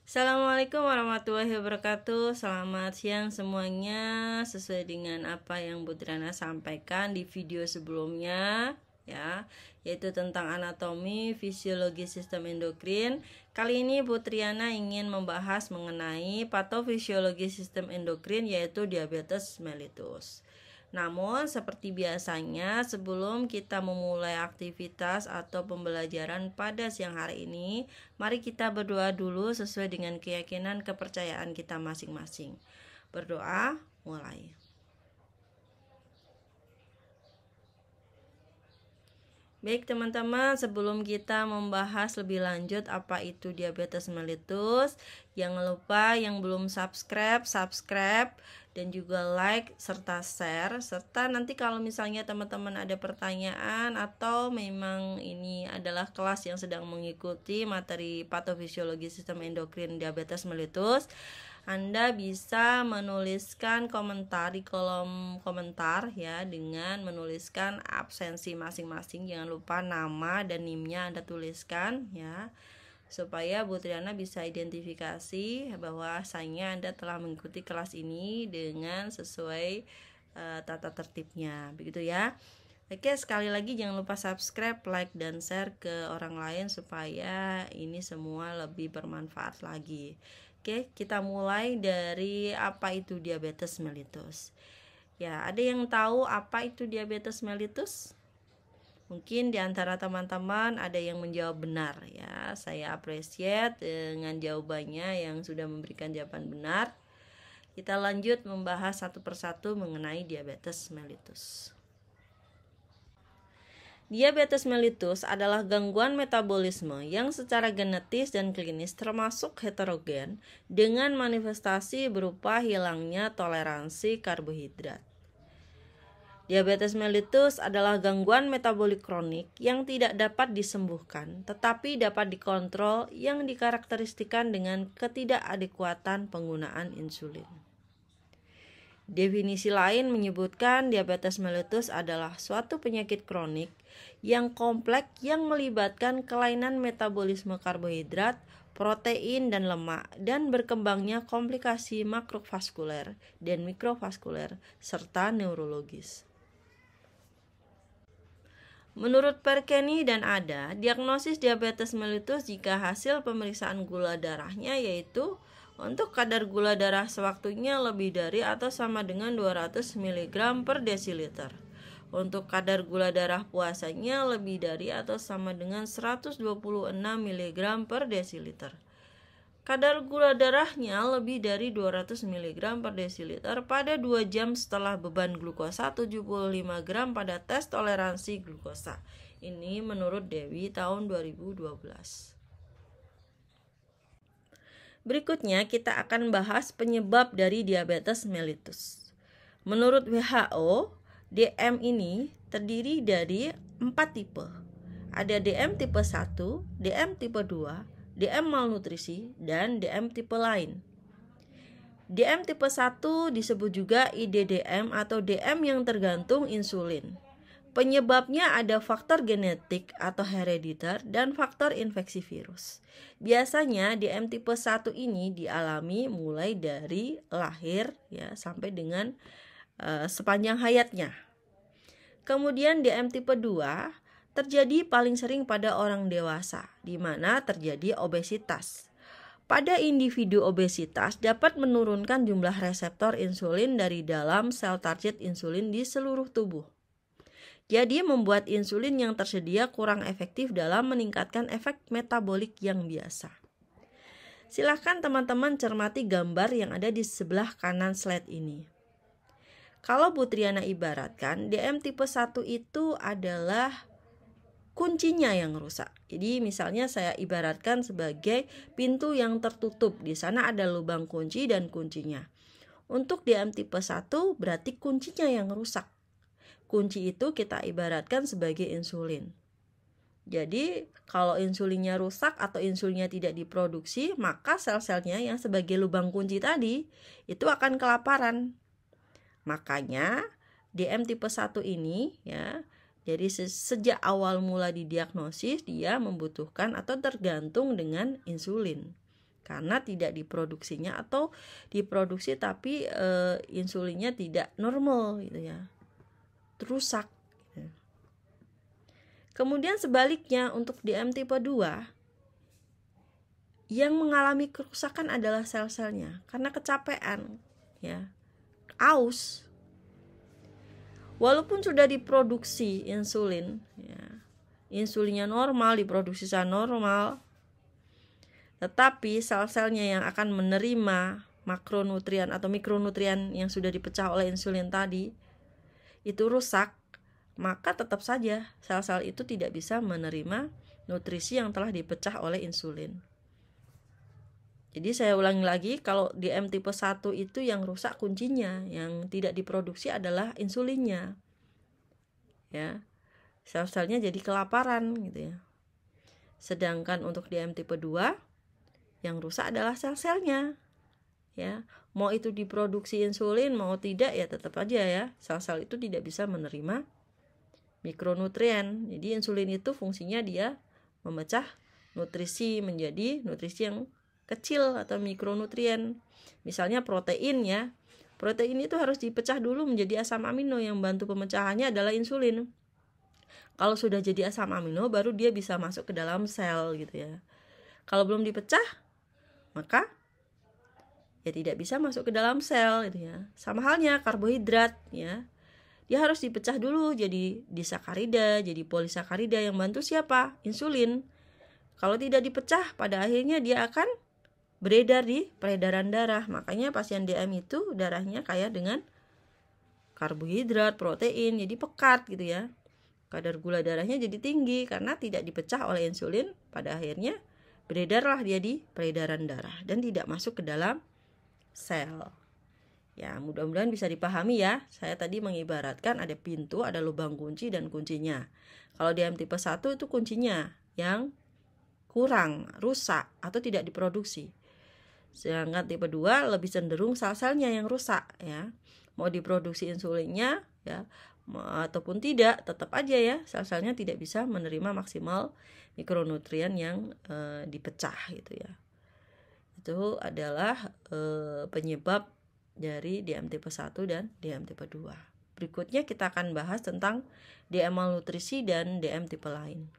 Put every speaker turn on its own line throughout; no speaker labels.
Assalamualaikum warahmatullahi wabarakatuh. Selamat siang semuanya. Sesuai dengan apa yang Bu Triana sampaikan di video sebelumnya ya, yaitu tentang anatomi fisiologi sistem endokrin. Kali ini Bu Triana ingin membahas mengenai patofisiologi sistem endokrin, yaitu diabetes mellitus. Namun seperti biasanya, sebelum kita memulai aktivitas atau pembelajaran pada siang hari ini, mari kita berdoa dulu sesuai dengan keyakinan kepercayaan kita masing-masing. Berdoa, mulai. Baik teman-teman, sebelum kita membahas lebih lanjut apa itu diabetes mellitus, jangan lupa yang belum subscribe dan juga like serta share. Serta nanti kalau misalnya teman-teman ada pertanyaan atau memang ini adalah kelas yang sedang mengikuti materi patofisiologi sistem endokrin diabetes mellitus, Anda bisa menuliskan komentar di kolom komentar ya, dengan menuliskan absensi masing-masing. Jangan lupa nama dan NIM-nya Anda tuliskan ya, supaya Bu Triana bisa identifikasi bahwasanya Anda telah mengikuti kelas ini dengan sesuai tata tertibnya, begitu ya. Oke, sekali lagi jangan lupa subscribe, like, dan share ke orang lain supaya ini semua lebih bermanfaat lagi. Oke, kita mulai dari apa itu diabetes mellitus. Ya, ada yang tahu apa itu diabetes mellitus? Mungkin di antara teman-teman ada yang menjawab benar ya. Saya appreciate dengan jawabannya yang sudah memberikan jawaban benar. Kita lanjut membahas satu persatu mengenai diabetes mellitus. Diabetes mellitus adalah gangguan metabolisme yang secara genetis dan klinis termasuk heterogen dengan manifestasi berupa hilangnya toleransi karbohidrat. Diabetes mellitus adalah gangguan metabolik kronik yang tidak dapat disembuhkan tetapi dapat dikontrol, yang dikarakteristikan dengan ketidakadekuatan penggunaan insulin. Definisi lain menyebutkan diabetes mellitus adalah suatu penyakit kronik yang kompleks yang melibatkan kelainan metabolisme karbohidrat, protein, dan lemak, dan berkembangnya komplikasi makrovaskuler dan mikrovaskuler serta neurologis. Menurut Perkeni dan Ada, diagnosis diabetes mellitus jika hasil pemeriksaan gula darahnya yaitu untuk kadar gula darah sewaktunya lebih dari atau sama dengan 200 mg per desiliter. Untuk kadar gula darah puasanya lebih dari atau sama dengan 126 mg per desiliter. Kadar gula darahnya lebih dari 200 mg per desiliter pada 2 jam setelah beban glukosa 75 gram pada tes toleransi glukosa. Ini menurut Dewi tahun 2012. Berikutnya kita akan bahas penyebab dari diabetes mellitus. Menurut WHO, DM ini terdiri dari 4 tipe. Ada DM tipe 1, DM tipe 2, DM malnutrisi, dan DM tipe lain. DM tipe 1 disebut juga IDDM atau DM yang tergantung insulin. Penyebabnya ada faktor genetik atau herediter dan faktor infeksi virus. Biasanya DM tipe 1 ini dialami mulai dari lahir ya sampai dengan sepanjang hayatnya. Kemudian DM tipe 2 terjadi paling sering pada orang dewasa, di mana terjadi obesitas. Pada individu obesitas dapat menurunkan jumlah reseptor insulin dari dalam sel target insulin di seluruh tubuh. Jadi membuat insulin yang tersedia kurang efektif dalam meningkatkan efek metabolik yang biasa. Silahkan teman-teman cermati gambar yang ada di sebelah kanan slide ini. Kalau Bu Triana ibaratkan, DM tipe 1 itu adalah kuncinya yang rusak. Jadi misalnya saya ibaratkan sebagai pintu yang tertutup. Di sana ada lubang kunci dan kuncinya. Untuk DM tipe 1 berarti kuncinya yang rusak. Kunci itu kita ibaratkan sebagai insulin. Jadi kalau insulinnya rusak atau insulinnya tidak diproduksi, maka sel-selnya yang sebagai lubang kunci tadi itu akan kelaparan. Makanya DM tipe 1 ini ya, jadi sejak awal mula didiagnosis dia membutuhkan atau tergantung dengan insulin. karena tidak diproduksinya atau diproduksi tapi insulinnya tidak normal gitu ya, rusak. Kemudian sebaliknya untuk DM tipe 2, yang mengalami kerusakan adalah sel-selnya karena kecapean ya, aus. Walaupun sudah diproduksi insulin ya, insulinnya normal, diproduksi secara normal, tetapi sel-selnya yang akan menerima makronutrien atau mikronutrien yang sudah dipecah oleh insulin tadi itu rusak, maka tetap saja sel-sel itu tidak bisa menerima nutrisi yang telah dipecah oleh insulin. Jadi saya ulangi lagi, kalau DM tipe 1 itu yang rusak kuncinya, yang tidak diproduksi adalah insulinnya. Ya. Sel-selnya jadi kelaparan gitu ya. Sedangkan untuk DM tipe 2 yang rusak adalah sel-selnya. Ya, mau itu diproduksi insulin mau tidak ya tetap aja ya, sel-sel itu tidak bisa menerima mikronutrien. Jadi insulin itu fungsinya dia memecah nutrisi menjadi nutrisi yang kecil atau mikronutrien. Misalnya protein ya. Protein itu harus dipecah dulu menjadi asam amino, yang bantu pemecahannya adalah insulin. Kalau sudah jadi asam amino baru dia bisa masuk ke dalam sel gitu ya. Kalau belum dipecah maka ya tidak bisa masuk ke dalam sel gitu ya. Sama halnya karbohidrat ya. Dia harus dipecah dulu jadi disakarida, jadi polisakarida, yang bantu siapa? Insulin. Kalau tidak dipecah, pada akhirnya dia akan beredar di peredaran darah. Makanya pasien DM itu darahnya kaya dengan karbohidrat, protein, jadi pekat gitu ya. Kadar gula darahnya jadi tinggi karena tidak dipecah oleh insulin. Pada akhirnya beredarlah dia di peredaran darah dan tidak masuk ke dalam sel. Ya, mudah-mudahan bisa dipahami ya. Saya tadi mengibaratkan ada pintu, ada lubang kunci dan kuncinya. Kalau DM tipe 1 itu kuncinya yang kurang, rusak atau tidak diproduksi. Sedangkan tipe 2 lebih cenderung sel-selnya yang rusak ya. Mau diproduksi insulinnya ya ataupun tidak, tetap aja ya sel-selnya tidak bisa menerima maksimal mikronutrien yang dipecah gitu ya. Itu adalah penyebab dari DM tipe 1 dan DM tipe 2. Berikutnya kita akan bahas tentang DM malnutrisi dan DM tipe lain.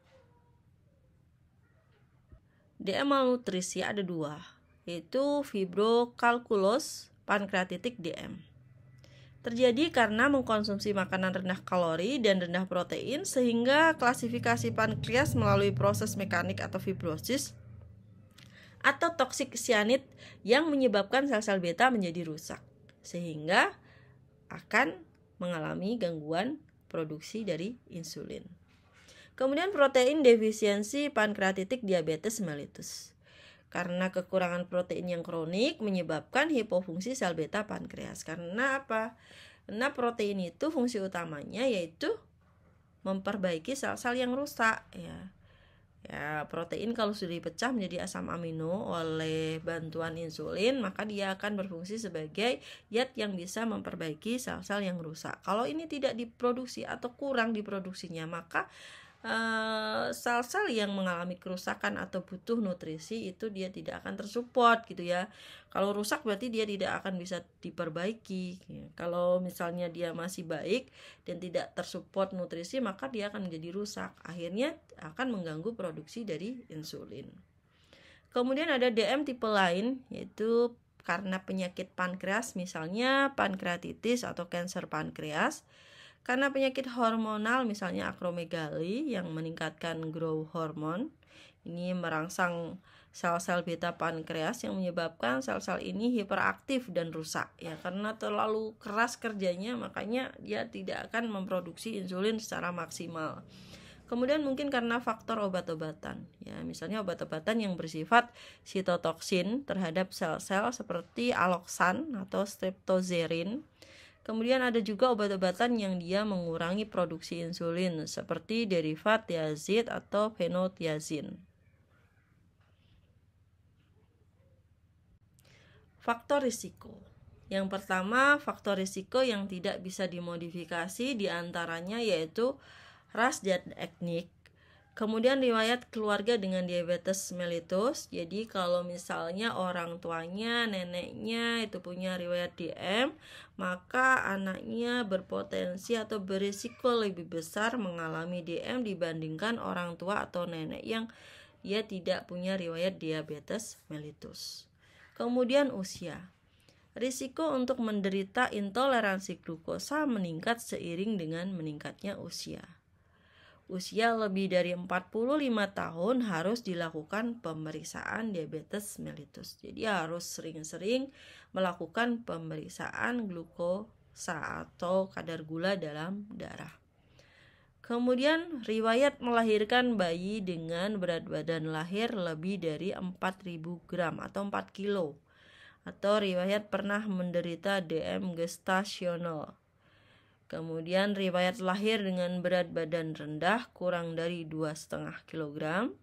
DM malnutrisi ada 2, yaitu fibrokalkulos pankreatitik DM. Terjadi karena mengkonsumsi makanan rendah kalori dan rendah protein sehingga klasifikasi pankreas melalui proses mekanik atau fibrosis atau toksik cyanid yang menyebabkan sel-sel beta menjadi rusak, sehingga akan mengalami gangguan produksi dari insulin. Kemudian protein defisiensi pankreatitik diabetes mellitus. Karena kekurangan protein yang kronik menyebabkan hipofungsi sel beta pankreas. Karena apa? Karena protein itu fungsi utamanya yaitu memperbaiki sel-sel yang rusak ya. Ya, protein kalau sudah dipecah menjadi asam amino oleh bantuan insulin, maka dia akan berfungsi sebagai zat yang bisa memperbaiki sel-sel yang rusak. Kalau ini tidak diproduksi atau kurang diproduksinya, maka sel-sel yang mengalami kerusakan atau butuh nutrisi itu dia tidak akan tersupport gitu ya. Kalau rusak berarti dia tidak akan bisa diperbaiki. Kalau misalnya dia masih baik dan tidak tersupport nutrisi, maka dia akan menjadi rusak. Akhirnya akan mengganggu produksi dari insulin. Kemudian ada DM tipe lain, yaitu karena penyakit pankreas, misalnya pankreatitis atau kanker pankreas. Karena penyakit hormonal misalnya akromegali yang meningkatkan growth hormone, ini merangsang sel-sel beta pankreas yang menyebabkan sel-sel ini hiperaktif dan rusak ya, karena terlalu keras kerjanya makanya dia tidak akan memproduksi insulin secara maksimal. Kemudian mungkin karena faktor obat-obatan ya, misalnya obat-obatan yang bersifat sitotoksin terhadap sel-sel seperti alloxan atau streptozerin. Kemudian ada juga obat-obatan yang dia mengurangi produksi insulin seperti derivat thiazid atau phenothiazin. Faktor risiko. Yang pertama, faktor risiko yang tidak bisa dimodifikasi diantaranya yaitu ras dan etnik, Kemudian riwayat keluarga dengan diabetes mellitus. Jadi kalau misalnya orang tuanya, neneknya itu punya riwayat DM, maka anaknya berpotensi atau berisiko lebih besar mengalami DM dibandingkan orang tua atau nenek yang dia tidak punya riwayat diabetes mellitus. Kemudian usia. Risiko untuk menderita intoleransi glukosa meningkat seiring dengan meningkatnya usia. Usia lebih dari 45 tahun harus dilakukan pemeriksaan diabetes mellitus. Jadi harus sering-sering melakukan pemeriksaan glukosa atau kadar gula dalam darah. Kemudian riwayat melahirkan bayi dengan berat badan lahir lebih dari 4.000 gram atau 4 kilo. Atau riwayat pernah menderita DM gestasional. Kemudian riwayat lahir dengan berat badan rendah kurang dari 2,5 kg.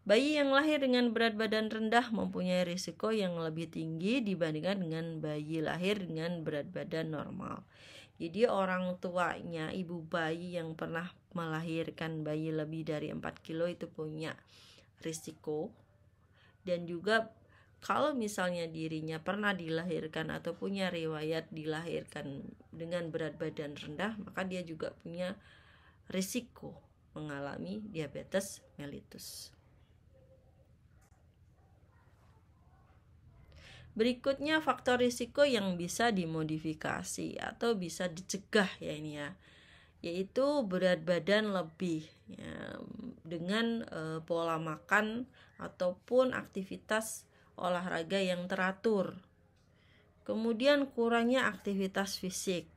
Bayi yang lahir dengan berat badan rendah mempunyai risiko yang lebih tinggi dibandingkan dengan bayi lahir dengan berat badan normal. Jadi orang tuanya ibu bayi yang pernah melahirkan bayi lebih dari 4 kilo itu punya risiko. Dan juga kalau misalnya dirinya pernah dilahirkan atau punya riwayat dilahirkan dengan berat badan rendah, maka dia juga punya risiko mengalami diabetes mellitus. Berikutnya faktor risiko yang bisa dimodifikasi atau bisa dicegah ya ini ya, yaitu berat badan lebih ya, dengan pola makan ataupun aktivitas olahraga yang teratur. Kemudian kurangnya aktivitas fisik.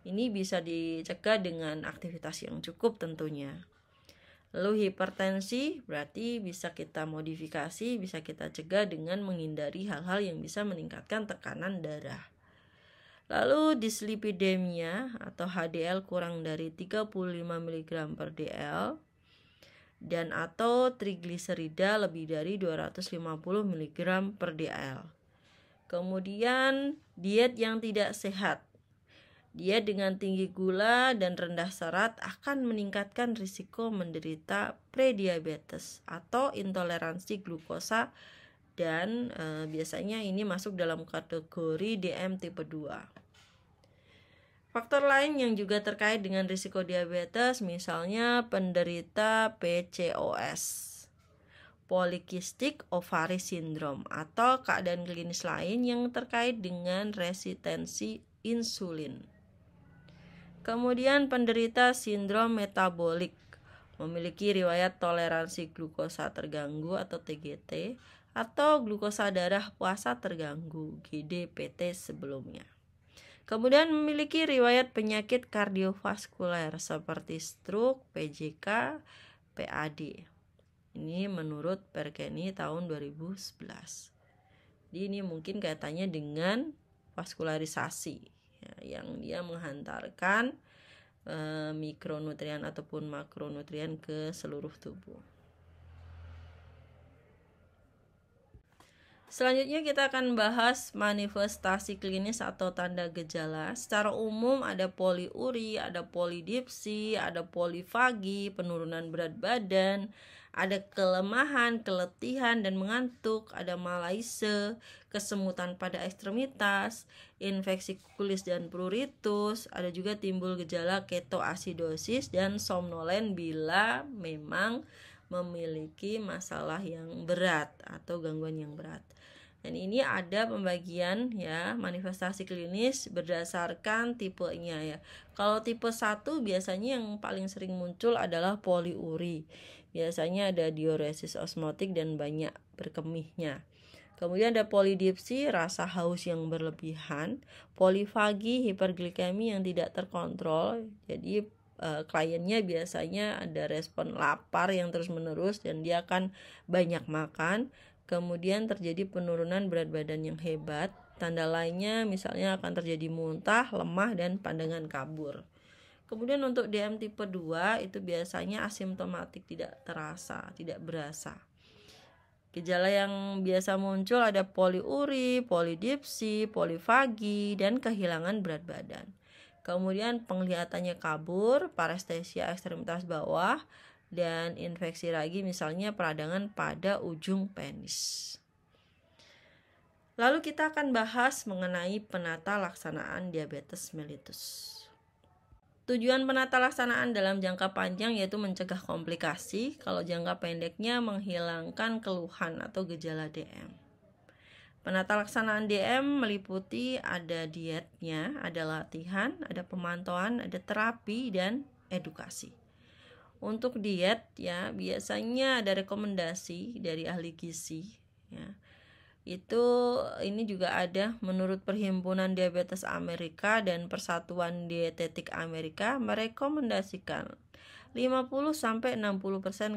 Ini bisa dicegah dengan aktivitas yang cukup tentunya. Lalu hipertensi berarti bisa kita modifikasi, bisa kita cegah dengan menghindari hal-hal yang bisa meningkatkan tekanan darah. Lalu dislipidemia atau HDL kurang dari 35 mg per dl dan atau trigliserida lebih dari 250 mg per dl. Kemudian diet yang tidak sehat. Diet dengan tinggi gula dan rendah serat akan meningkatkan risiko menderita prediabetes atau intoleransi glukosa dan biasanya ini masuk dalam kategori DM tipe 2. Faktor lain yang juga terkait dengan risiko diabetes misalnya penderita PCOS, Polycystic Ovary Syndrome, atau keadaan klinis lain yang terkait dengan resistensi insulin. Kemudian penderita sindrom metabolik, memiliki riwayat toleransi glukosa terganggu atau TGT, atau glukosa darah puasa terganggu GDPT sebelumnya. Kemudian memiliki riwayat penyakit kardiovaskuler seperti stroke, PJK, PAD. Ini menurut Perkeni tahun 2011. Jadi ini mungkin kaitannya dengan vaskularisasi ya, yang dia menghantarkan mikronutrien ataupun makronutrien ke seluruh tubuh. Selanjutnya kita akan bahas manifestasi klinis atau tanda gejala. Secara umum ada poliuri, ada polidipsi, ada polifagi, penurunan berat badan, ada kelemahan, keletihan dan mengantuk, ada malaise, kesemutan pada ekstremitas, infeksi kulis dan pruritus, ada juga timbul gejala ketoasidosis dan somnolen bila memang memiliki masalah yang berat atau gangguan yang berat. Dan ini ada pembagian ya manifestasi klinis berdasarkan tipenya ya. Kalau tipe 1 biasanya yang paling sering muncul adalah poliuri. Biasanya ada diuresis osmotik dan banyak berkemihnya. Kemudian ada polidipsi, rasa haus yang berlebihan, polifagi, hiperglikemi yang tidak terkontrol. Jadi kliennya biasanya ada respon lapar yang terus-menerus dan dia akan banyak makan. Kemudian terjadi penurunan berat badan yang hebat. Tanda lainnya misalnya akan terjadi muntah, lemah, dan pandangan kabur. Kemudian untuk DM tipe 2 itu biasanya asimptomatik, tidak terasa, tidak berasa. Gejala yang biasa muncul ada poliuri, polidipsi, polifagi, dan kehilangan berat badan. Kemudian penglihatannya kabur, parestesia ekstremitas bawah, dan infeksi ragi misalnya peradangan pada ujung penis. Lalu kita akan bahas mengenai penata laksanaan diabetes mellitus. Tujuan penata laksanaan dalam jangka panjang yaitu mencegah komplikasi, kalau jangka pendeknya menghilangkan keluhan atau gejala DM. Penata laksanaan DM meliputi ada dietnya, ada latihan, ada pemantauan, ada terapi, dan edukasi. Untuk diet ya biasanya ada rekomendasi dari ahli gizi ya. Ini juga ada menurut Perhimpunan Diabetes Amerika dan Persatuan Dietetik Amerika merekomendasikan 50-60%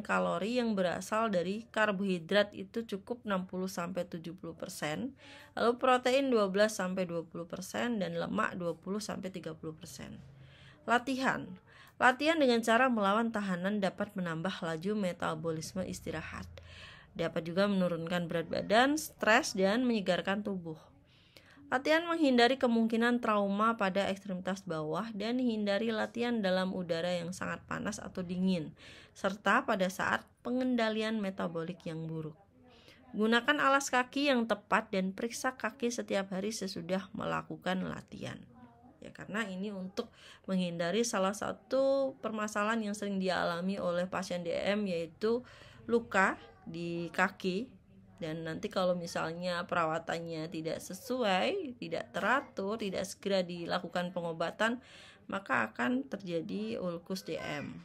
kalori yang berasal dari karbohidrat itu cukup 60-70%, lalu protein 12-20% dan lemak 20-30%. Latihan dengan cara melawan tahanan dapat menambah laju metabolisme istirahat. Dapat juga menurunkan berat badan, stres, dan menyegarkan tubuh. Latihan menghindari kemungkinan trauma pada ekstremitas bawah dan hindari latihan dalam udara yang sangat panas atau dingin, serta pada saat pengendalian metabolik yang buruk. Gunakan alas kaki yang tepat dan periksa kaki setiap hari sesudah melakukan latihan. Ya, karena ini untuk menghindari salah satu permasalahan yang sering dialami oleh pasien DM yaitu luka di kaki, dan nanti kalau misalnya perawatannya tidak sesuai, tidak teratur, tidak segera dilakukan pengobatan, maka akan terjadi ulkus DM.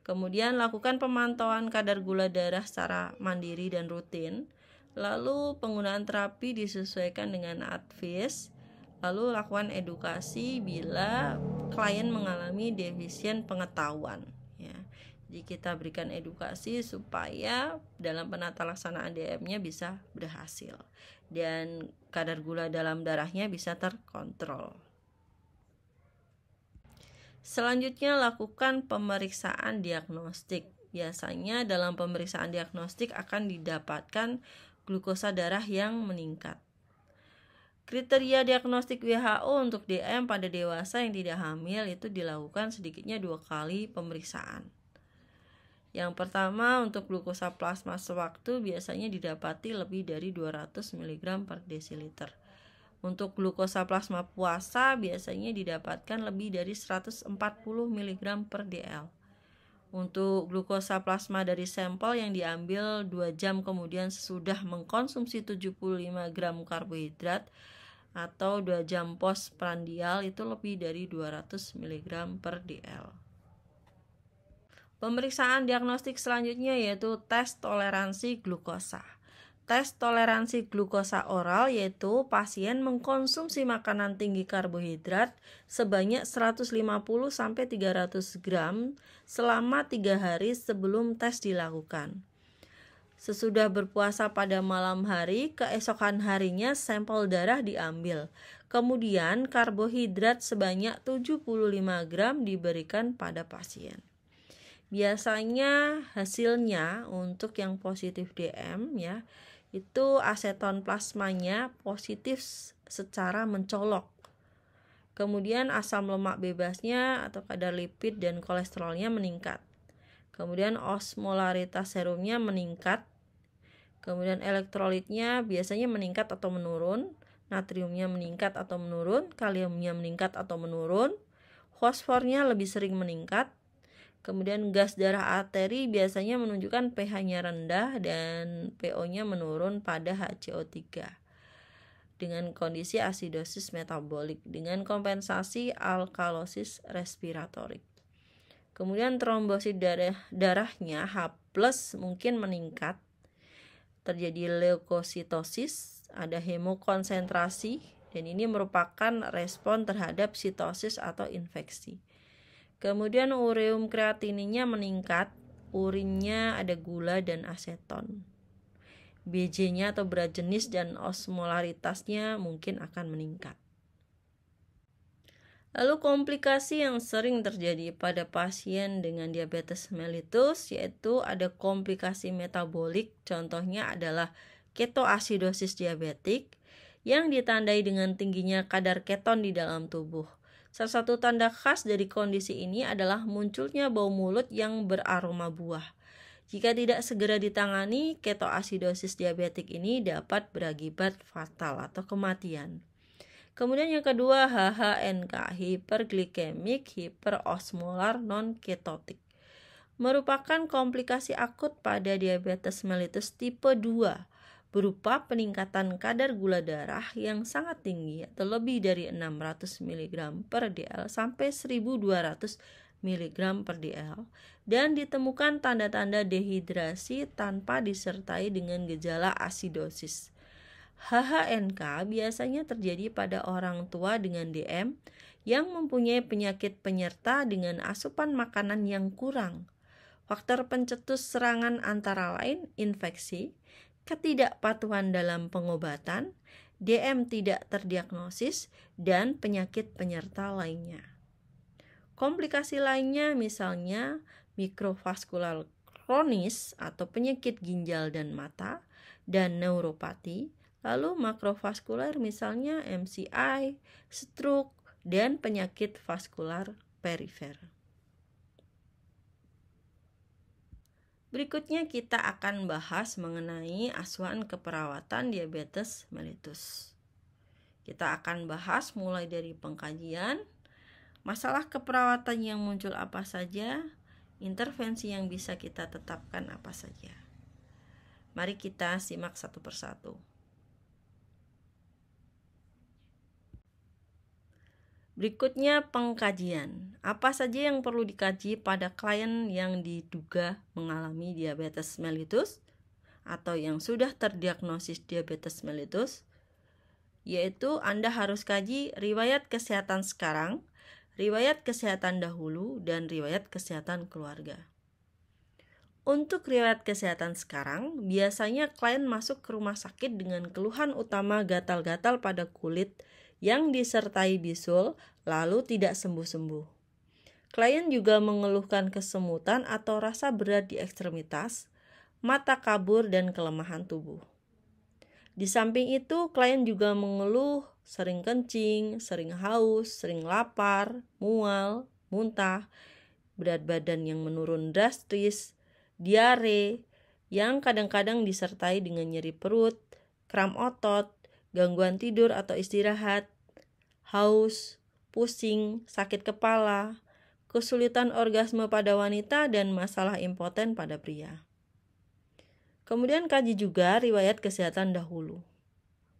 Kemudian lakukan pemantauan kadar gula darah secara mandiri dan rutin. Lalu penggunaan terapi disesuaikan dengan advis. Lalu lakukan edukasi bila klien mengalami defisien pengetahuan. Ya. Jadi kita berikan edukasi supaya dalam penata laksanaan DM-nya bisa berhasil dan kadar gula dalam darahnya bisa terkontrol. Selanjutnya lakukan pemeriksaan diagnostik. Biasanya dalam pemeriksaan diagnostik akan didapatkan glukosa darah yang meningkat. Kriteria diagnostik WHO untuk DM pada dewasa yang tidak hamil itu dilakukan sedikitnya 2 kali pemeriksaan. Yang pertama untuk glukosa plasma sewaktu biasanya didapati lebih dari 200 mg per desiliter. Untuk glukosa plasma puasa biasanya didapatkan lebih dari 140 mg per dl. Untuk glukosa plasma dari sampel yang diambil 2 jam kemudian sesudah mengkonsumsi 75 gram karbohidrat atau 2 jam postprandial itu lebih dari 200 mg per dl. Pemeriksaan diagnostik selanjutnya yaitu tes toleransi glukosa. Tes toleransi glukosa oral yaitu pasien mengkonsumsi makanan tinggi karbohidrat sebanyak 150-300 gram selama 3 hari sebelum tes dilakukan. Sesudah berpuasa pada malam hari, keesokan harinya sampel darah diambil. Kemudian karbohidrat sebanyak 75 gram diberikan pada pasien. Biasanya hasilnya untuk yang positif DM ya, itu aseton plasmanya positif secara mencolok. Kemudian asam lemak bebasnya atau kadar lipid dan kolesterolnya meningkat. Kemudian osmolaritas serumnya meningkat. Kemudian elektrolitnya biasanya meningkat atau menurun, natriumnya meningkat atau menurun, kaliumnya meningkat atau menurun, fosfornya lebih sering meningkat. Kemudian gas darah arteri biasanya menunjukkan pH-nya rendah dan PO-nya menurun pada HCO3 dengan kondisi asidosis metabolik dengan kompensasi alkalosis respiratorik. Kemudian trombosit darahnya H+ mungkin meningkat. Terjadi leukositosis, ada hemokonsentrasi, dan ini merupakan respon terhadap sitosis atau infeksi. Kemudian ureum kreatininnya meningkat, urinnya ada gula dan aseton. BJ-nya atau berat jenis dan osmolaritasnya mungkin akan meningkat. Lalu komplikasi yang sering terjadi pada pasien dengan diabetes mellitus yaitu ada komplikasi metabolik, contohnya adalah ketoasidosis diabetik yang ditandai dengan tingginya kadar keton di dalam tubuh. Salah satu tanda khas dari kondisi ini adalah munculnya bau mulut yang beraroma buah. Jika tidak segera ditangani, ketoasidosis diabetik ini dapat berakibat fatal atau kematian. Kemudian yang kedua, HHNK, hiperglikemik hiperosmolar non-ketotik, merupakan komplikasi akut pada diabetes mellitus tipe 2 berupa peningkatan kadar gula darah yang sangat tinggi atau lebih dari 600 mg per dl sampai 1200 mg per dl dan ditemukan tanda-tanda dehidrasi tanpa disertai dengan gejala asidosis. HHNK biasanya terjadi pada orang tua dengan DM yang mempunyai penyakit penyerta dengan asupan makanan yang kurang. Faktor pencetus serangan antara lain infeksi, ketidakpatuhan dalam pengobatan, DM tidak terdiagnosis, dan penyakit penyerta lainnya. Komplikasi lainnya misalnya mikrovaskular kronis atau penyakit ginjal dan mata, dan neuropati, lalu makrovaskular misalnya MCI, stroke, dan penyakit vaskular perifer. Berikutnya kita akan bahas mengenai asuhan keperawatan diabetes mellitus. Kita akan bahas mulai dari pengkajian, masalah keperawatan yang muncul apa saja, intervensi yang bisa kita tetapkan apa saja. Mari kita simak satu persatu. Berikutnya pengkajian. Apa saja yang perlu dikaji pada klien yang diduga mengalami diabetes mellitus atau yang sudah terdiagnosis diabetes mellitus? Yaitu Anda harus kaji riwayat kesehatan sekarang, riwayat kesehatan dahulu, dan riwayat kesehatan keluarga. Untuk riwayat kesehatan sekarang, biasanya klien masuk ke rumah sakit dengan keluhan utama gatal-gatal pada kulit yang disertai bisul, lalu tidak sembuh-sembuh. Klien juga mengeluhkan kesemutan atau rasa berat di ekstremitas, mata kabur, dan kelemahan tubuh. Di samping itu, klien juga mengeluh sering kencing, sering haus, sering lapar, mual, muntah, berat badan yang menurun drastis, diare, yang kadang-kadang disertai dengan nyeri perut, kram otot, gangguan tidur atau istirahat, haus, pusing, sakit kepala, kesulitan orgasme pada wanita, dan masalah impoten pada pria. Kemudian kaji juga riwayat kesehatan dahulu.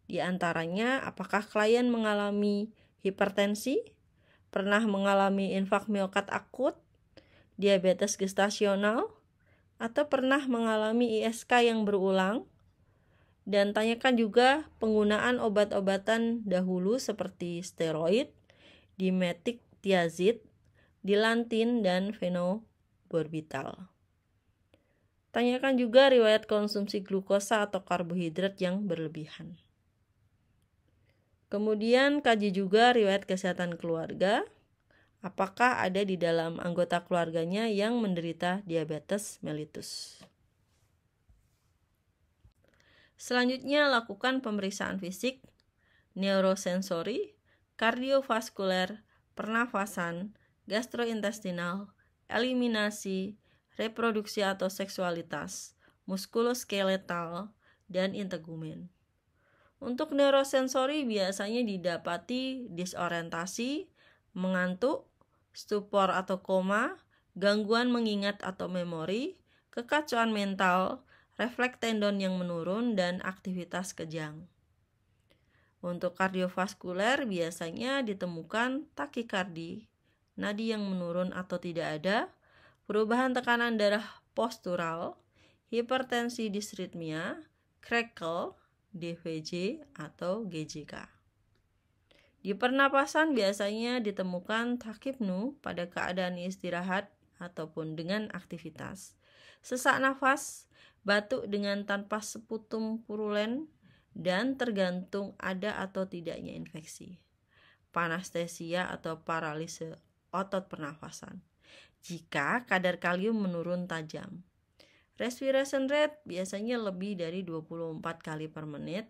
Di antaranya, apakah klien mengalami hipertensi, pernah mengalami infak miokard akut, diabetes gestasional, atau pernah mengalami ISK yang berulang. Dan tanyakan juga penggunaan obat-obatan dahulu seperti steroid, dimetik-tiazid, dilantin, dan fenobarbital. Tanyakan juga riwayat konsumsi glukosa atau karbohidrat yang berlebihan. Kemudian kaji juga riwayat kesehatan keluarga. Apakah ada di dalam anggota keluarganya yang menderita diabetes mellitus. Selanjutnya lakukan pemeriksaan fisik, neurosensori, kardiovaskuler, pernafasan, gastrointestinal, eliminasi, reproduksi atau seksualitas, muskuloskeletal, dan integumen. Untuk neurosensori biasanya didapati disorientasi, mengantuk, stupor atau koma, gangguan mengingat atau memori, kekacauan mental, refleks tendon yang menurun, dan aktivitas kejang. Untuk kardiovaskuler biasanya ditemukan takikardi, nadi yang menurun atau tidak ada, perubahan tekanan darah postural, hipertensi disritmia, crackle, DVJ, atau GJK. Di pernapasan biasanya ditemukan takypnu pada keadaan istirahat ataupun dengan aktivitas, sesak nafas, batuk dengan tanpa seputum purulen, dan tergantung ada atau tidaknya infeksi, panestesia atau paralise otot pernafasan, jika kadar kalium menurun tajam. Respiration rate biasanya lebih dari 24 kali per menit,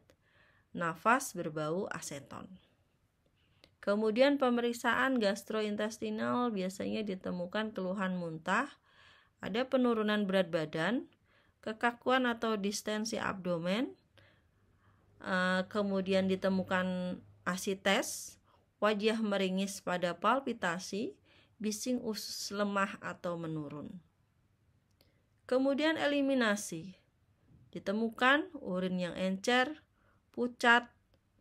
nafas berbau aseton. Kemudian pemeriksaan gastrointestinal biasanya ditemukan keluhan muntah, ada penurunan berat badan, kekakuan atau distensi abdomen, kemudian ditemukan asites, wajah meringis pada palpitasi, bising usus lemah atau menurun. Kemudian eliminasi, ditemukan urin yang encer, pucat,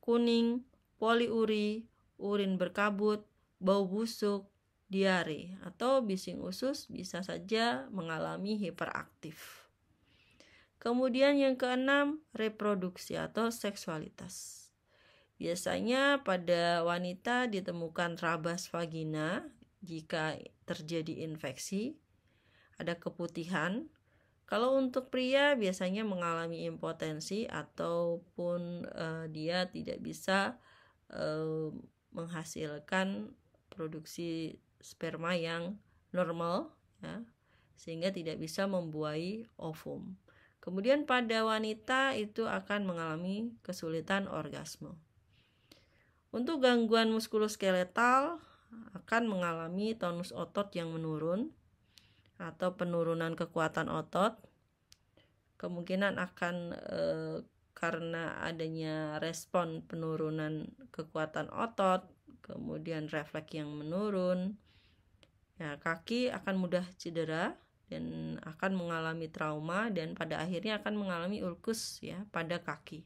kuning, poliuri, urin berkabut, bau busuk, diare, atau bising usus bisa saja mengalami hiperaktif. Kemudian yang keenam, reproduksi atau seksualitas. Biasanya pada wanita ditemukan rabas vagina jika terjadi infeksi, ada keputihan. Kalau untuk pria biasanya mengalami impotensi ataupun dia tidak bisa menghasilkan produksi sperma yang normal, ya, sehingga tidak bisa membuahi ovum. Kemudian pada wanita itu akan mengalami kesulitan orgasme. Untuk gangguan muskuloskeletal akan mengalami tonus otot yang menurun atau penurunan kekuatan otot. Kemungkinan akan karena adanya respon penurunan kekuatan otot, kemudian refleks yang menurun, ya, kaki akan mudah cedera dan akan mengalami trauma dan pada akhirnya akan mengalami ulkus, ya, pada kaki.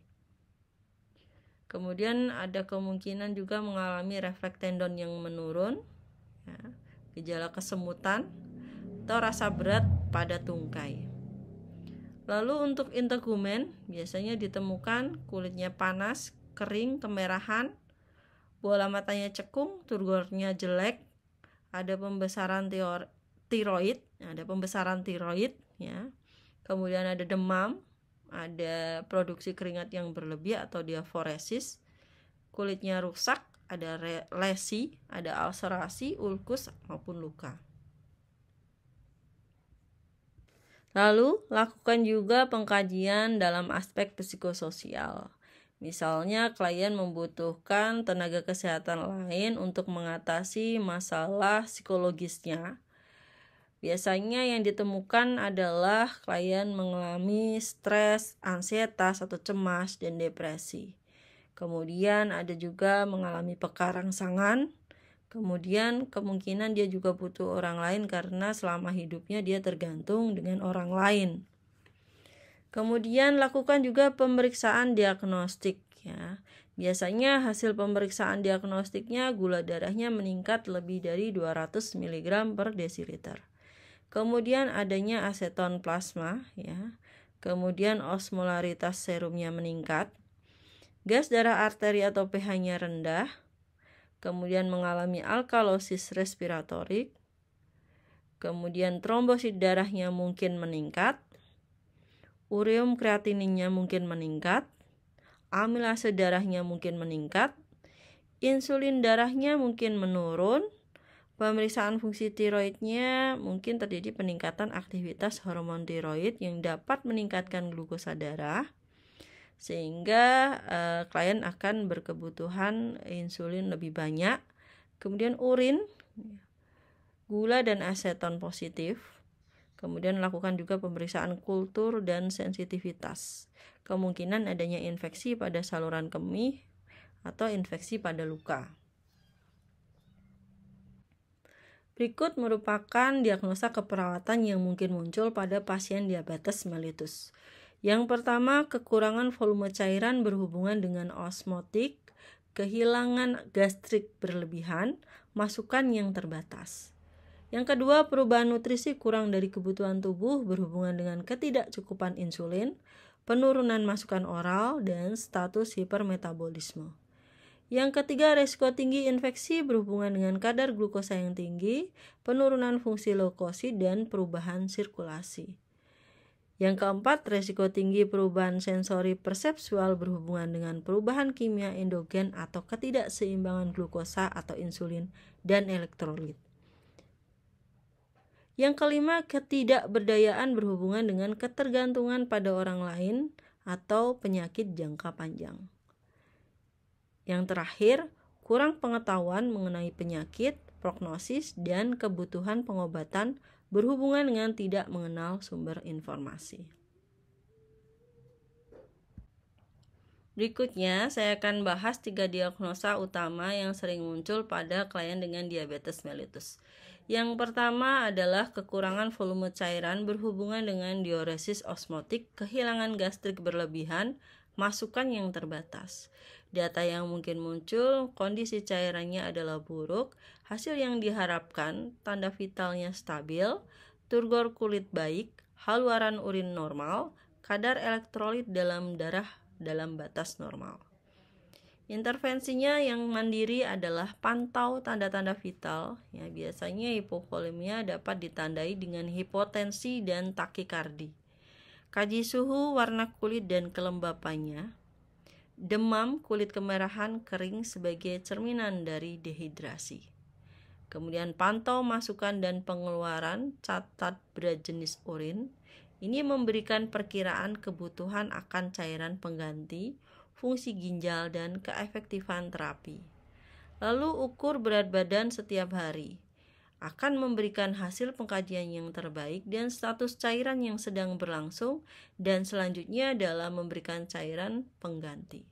Kemudian ada kemungkinan juga mengalami refleks tendon yang menurun, ya, gejala kesemutan atau rasa berat pada tungkai. Lalu untuk integumen biasanya ditemukan kulitnya panas, kering, kemerahan, bola matanya cekung, turgornya jelek, ada pembesaran tiroid, ya. Kemudian ada demam, ada produksi keringat yang berlebih atau diaforesis, kulitnya rusak, ada lesi, ada ulcerasi, ulkus maupun luka. Lalu, lakukan juga pengkajian dalam aspek psikososial. Misalnya, klien membutuhkan tenaga kesehatan lain untuk mengatasi masalah psikologisnya. Biasanya yang ditemukan adalah klien mengalami stres, ansietas atau cemas, dan depresi. Kemudian ada juga mengalami pekarangsangan. Kemudian kemungkinan dia juga butuh orang lain karena selama hidupnya dia tergantung dengan orang lain. Kemudian lakukan juga pemeriksaan diagnostik, ya. Biasanya hasil pemeriksaan diagnostiknya gula darahnya meningkat lebih dari 200 mg per desiliter. Kemudian adanya aseton plasma, ya. Kemudian osmolaritas serumnya meningkat. Gas darah arteri atau pH-nya rendah. Kemudian mengalami alkalosis respiratorik, kemudian trombosit darahnya mungkin meningkat, ureum kreatininnya mungkin meningkat, amilase darahnya mungkin meningkat, insulin darahnya mungkin menurun, pemeriksaan fungsi tiroidnya mungkin terjadi peningkatan aktivitas hormon tiroid yang dapat meningkatkan glukosa darah, sehingga klien akan berkebutuhan insulin lebih banyak. Kemudian urin, gula dan aseton positif. Kemudian lakukan juga pemeriksaan kultur dan sensitivitas. Kemungkinan adanya infeksi pada saluran kemih atau infeksi pada luka. Berikut merupakan diagnosa keperawatan yang mungkin muncul pada pasien diabetes mellitus. Yang pertama, kekurangan volume cairan berhubungan dengan osmotik, kehilangan gastrik berlebihan, masukan yang terbatas. Yang kedua, perubahan nutrisi kurang dari kebutuhan tubuh berhubungan dengan ketidakcukupan insulin, penurunan masukan oral, dan status hipermetabolisme. Yang ketiga, resiko tinggi infeksi berhubungan dengan kadar glukosa yang tinggi, penurunan fungsi leukosit, dan perubahan sirkulasi. Yang keempat, resiko tinggi perubahan sensori persepsual berhubungan dengan perubahan kimia endogen atau ketidakseimbangan glukosa atau insulin dan elektrolit. Yang kelima, ketidakberdayaan berhubungan dengan ketergantungan pada orang lain atau penyakit jangka panjang. Yang terakhir, kurang pengetahuan mengenai penyakit, prognosis, dan kebutuhan pengobatan berhubungan dengan tidak mengenal sumber informasi. Berikutnya, saya akan bahas 3 diagnosa utama yang sering muncul pada klien dengan diabetes mellitus. Yang pertama adalah kekurangan volume cairan berhubungan dengan diuresis osmotik, kehilangan gastrik berlebihan, masukan yang terbatas. Data yang mungkin muncul, kondisi cairannya adalah buruk, hasil yang diharapkan, tanda vitalnya stabil, turgor kulit baik, haluaran urin normal, kadar elektrolit dalam darah dalam batas normal. Intervensinya yang mandiri adalah pantau tanda-tanda vital. Ya, biasanya hipovolemia dapat ditandai dengan hipotensi dan takikardi. Kaji suhu, warna kulit dan kelembapannya. Demam, kulit kemerahan, kering sebagai cerminan dari dehidrasi. Kemudian pantau masukan dan pengeluaran, catat berat jenis urin. Ini memberikan perkiraan kebutuhan akan cairan pengganti, fungsi ginjal, dan keefektifan terapi. Lalu ukur berat badan setiap hari. Akan memberikan hasil pengkajian yang terbaik dan status cairan yang sedang berlangsung, dan selanjutnya adalah memberikan cairan pengganti.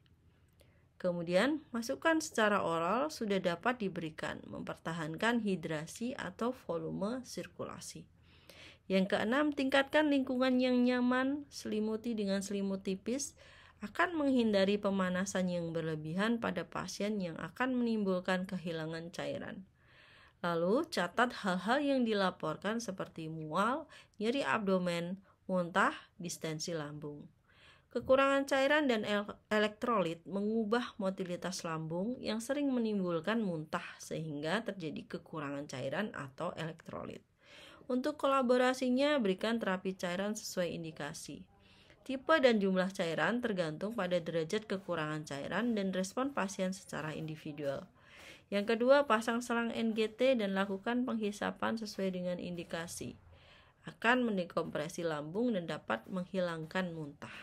Kemudian, masukan secara oral sudah dapat diberikan, mempertahankan hidrasi atau volume sirkulasi. Yang keenam, tingkatkan lingkungan yang nyaman, selimuti dengan selimut tipis, akan menghindari pemanasan yang berlebihan pada pasien yang akan menimbulkan kehilangan cairan. Lalu, catat hal-hal yang dilaporkan seperti mual, nyeri abdomen, muntah, distensi lambung. Kekurangan cairan dan elektrolit mengubah motilitas lambung yang sering menimbulkan muntah sehingga terjadi kekurangan cairan atau elektrolit. Untuk kolaborasinya, berikan terapi cairan sesuai indikasi. Tipe dan jumlah cairan tergantung pada derajat kekurangan cairan dan respon pasien secara individual. Yang kedua, pasang selang NGT dan lakukan penghisapan sesuai dengan indikasi. Akan mendekompresi lambung dan dapat menghilangkan muntah.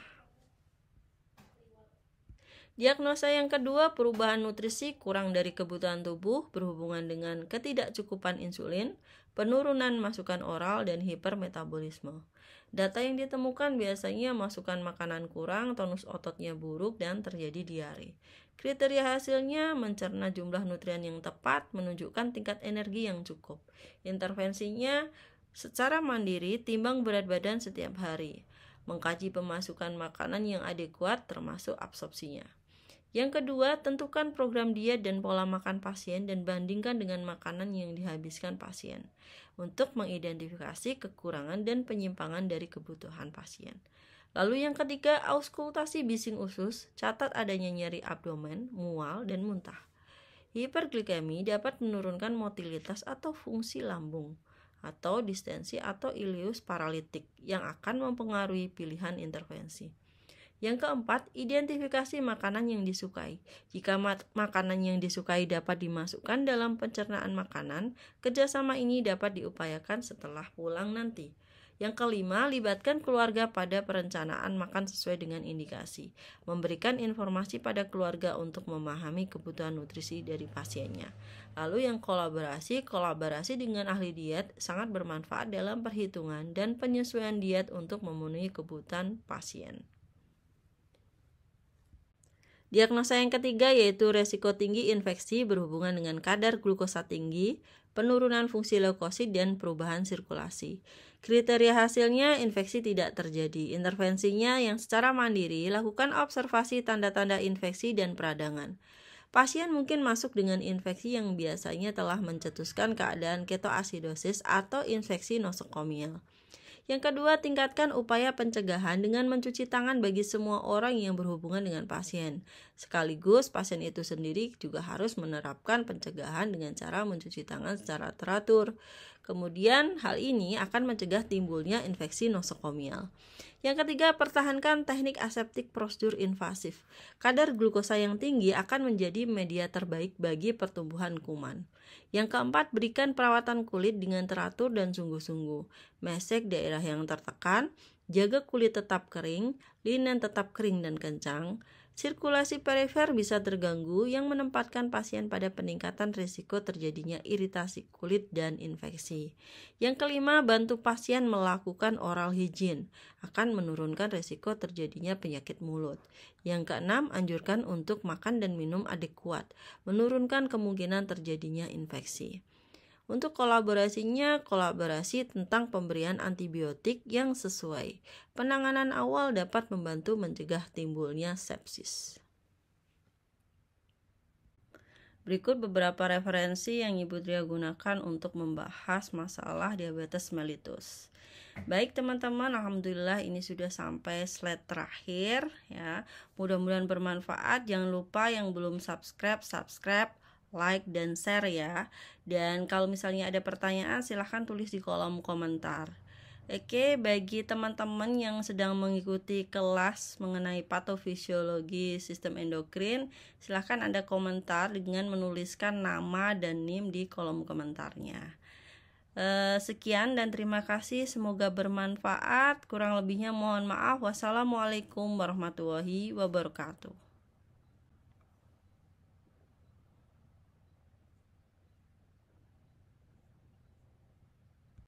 Diagnosa yang kedua, perubahan nutrisi kurang dari kebutuhan tubuh berhubungan dengan ketidakcukupan insulin, penurunan masukan oral, dan hipermetabolisme. Data yang ditemukan biasanya masukan makanan kurang, tonus ototnya buruk, dan terjadi diare. Kriteria hasilnya mencerna jumlah nutrien yang tepat, menunjukkan tingkat energi yang cukup. Intervensinya secara mandiri, timbang berat badan setiap hari. Mengkaji pemasukan makanan yang adekuat termasuk absorpsinya. Yang kedua, tentukan program diet dan pola makan pasien dan bandingkan dengan makanan yang dihabiskan pasien untuk mengidentifikasi kekurangan dan penyimpangan dari kebutuhan pasien. Lalu yang ketiga, auskultasi bising usus, catat adanya nyeri abdomen, mual, dan muntah. Hiperglikemi dapat menurunkan motilitas atau fungsi lambung atau distensi atau ileus paralitik yang akan mempengaruhi pilihan intervensi. Yang keempat, identifikasi makanan yang disukai. Jika makanan yang disukai dapat dimasukkan dalam pencernaan makanan, kerjasama ini dapat diupayakan setelah pulang nanti. Yang kelima, libatkan keluarga pada perencanaan makan sesuai dengan indikasi. Memberikan informasi pada keluarga untuk memahami kebutuhan nutrisi dari pasiennya. Lalu yang kolaborasi dengan ahli diet sangat bermanfaat dalam perhitungan dan penyesuaian diet untuk memenuhi kebutuhan pasien. Diagnosa yang ketiga yaitu resiko tinggi infeksi berhubungan dengan kadar glukosa tinggi, penurunan fungsi leukosit, dan perubahan sirkulasi. Kriteria hasilnya infeksi tidak terjadi. Intervensinya yang secara mandiri, lakukan observasi tanda-tanda infeksi dan peradangan. Pasien mungkin masuk dengan infeksi yang biasanya telah mencetuskan keadaan ketoasidosis atau infeksi nosokomial. Yang kedua, tingkatkan upaya pencegahan dengan mencuci tangan bagi semua orang yang berhubungan dengan pasien. Sekaligus, pasien itu sendiri juga harus menerapkan pencegahan dengan cara mencuci tangan secara teratur. Kemudian, hal ini akan mencegah timbulnya infeksi nosokomial. Yang ketiga, pertahankan teknik aseptik prosedur invasif. Kadar glukosa yang tinggi akan menjadi media terbaik bagi pertumbuhan kuman. Yang keempat, berikan perawatan kulit dengan teratur dan sungguh-sungguh. Mesek daerah yang tertekan, jaga kulit tetap kering, linen tetap kering dan kencang, Sirkulasi perifer bisa terganggu yang menempatkan pasien pada peningkatan risiko terjadinya iritasi kulit dan infeksi. Yang kelima, bantu pasien melakukan oral hygiene, akan menurunkan risiko terjadinya penyakit mulut. Yang keenam, anjurkan untuk makan dan minum adekuat, menurunkan kemungkinan terjadinya infeksi. Untuk kolaborasinya, kolaborasi tentang pemberian antibiotik yang sesuai. Penanganan awal dapat membantu mencegah timbulnya sepsis. Berikut beberapa referensi yang Ibu Tria gunakan untuk membahas masalah diabetes mellitus. Baik teman-teman, alhamdulillah ini sudah sampai slide terakhir ya. Mudah-mudahan bermanfaat. Jangan lupa yang belum subscribe, like dan share ya. Dan kalau misalnya ada pertanyaan silahkan tulis di kolom komentar. Oke, bagi teman-teman yang sedang mengikuti kelas mengenai patofisiologi sistem endokrin, silahkan Anda komentar dengan menuliskan nama dan NIM di kolom komentarnya. Sekian dan terima kasih, semoga bermanfaat. Kurang lebihnya mohon maaf. Wassalamualaikum warahmatullahi wabarakatuh.